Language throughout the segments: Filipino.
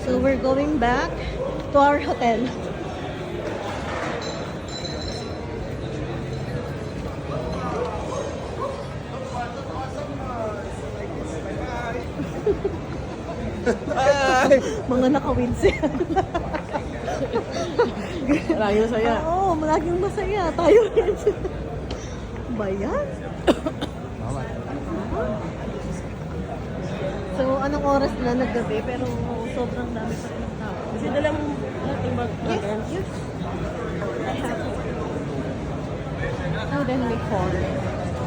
So we're going back to our hotel. Mga naka-wins yan. Lagi masaya. Oo, laging masaya. Tayo rin. Ba yan? So, anong oras na naggabi? Pero sobrang dami pa rin ng tao. Kasi dala mo ating bag. Yes. I have. Oh, then may call.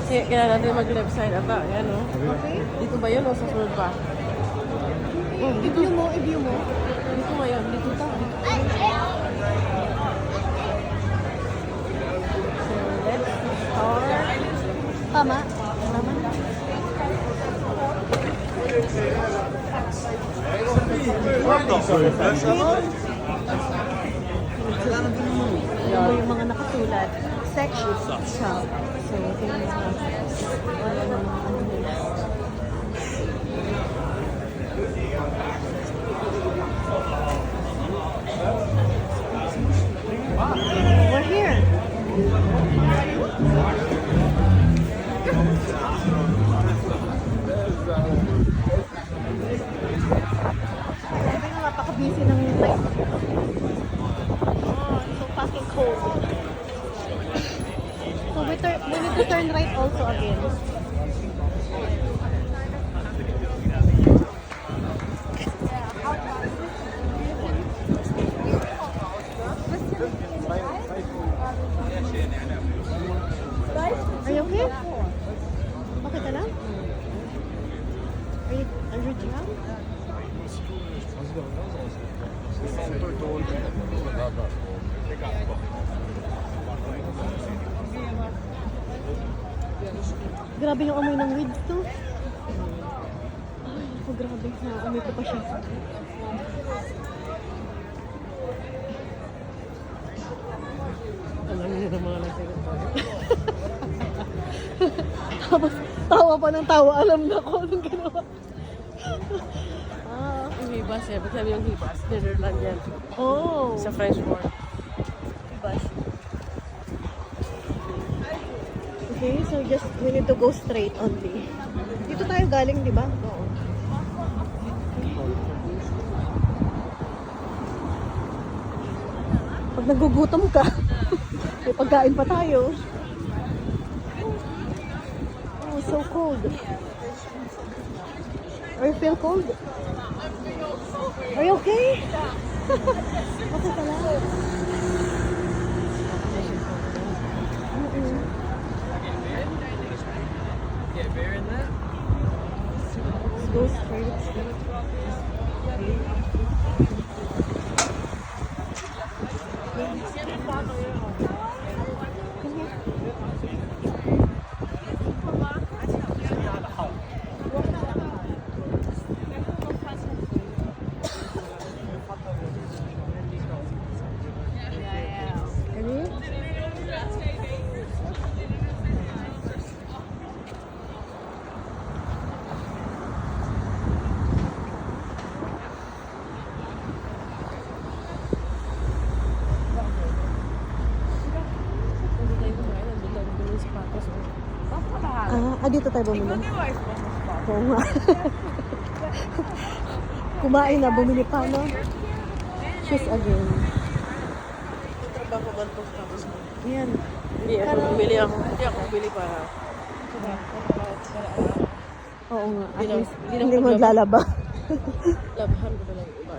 Kasi kailangan natin mag-left side ata. Yan o. Okay. Dito ba yun o sa sunod pa? I-view mo. Dito ba yun? Dito ta. So, let's start. Tama. Ano yung mga nakasulat? Section shop. So, tingnan mo. Wala namang ano nila. We're here. Sabi nga, napaka-busy ng life. Oh, so fucking cold. So we need to turn right also again. Are you okay? Okay ka lang? Are you allergic? Grabe yung amoy ng weeds to. Ay, ako grabe. Naamoy ko pa siya. Alam niyo ng mga nagsigat pa. Tapos, tawa pa ng tawa. Alam na ko anong ginawa. Yung hibas eh. Ba't sabi yung hibas? Netherlands yan. Oh. Sa French word. Bus. Okay, so we need to go straight only. Dito tayo galing, di ba? Oo. Pag nagugutom ka, may pagkain pa tayo. Oh, so cold. Are you feel cold? Are you okay? Okay ka lang? Let's go straight. Dito tayo bumili. Oo nga. Kumain na, bumili pa, no? Shoes again. Trabaho ba ito tapos mo? Yan. Hindi ako bumili ako. Hindi ako bumili para. Oo nga. At Hindi least, lang hindi mo maglalaba. Labahan ko ba lang iba?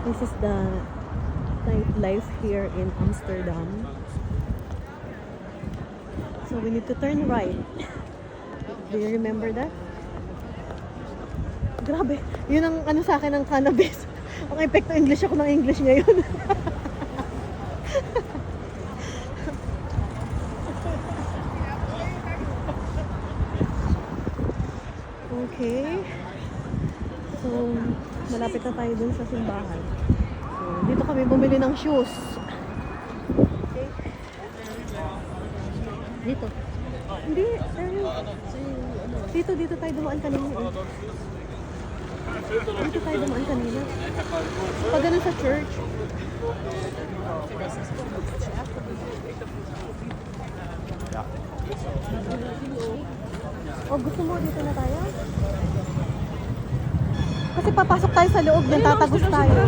This is the nightlife here in Amsterdam. So we need to turn right. Do you remember that? Grabe. Yun ang ano sa akin ng cannabis. Ang epekto English ako ng English ngayon. Okay. So, malapit na tayo dun sa simbahan. So, dito kami bumili ng shoes. Okay. Dito. Hindi, dito tayo dumaan kanina. Dito tayo dumaan kanina. Pag ganun sa church. O gusto mo dito na tayo? Kasi papasok tayo sa loob, nang tatagos tayo.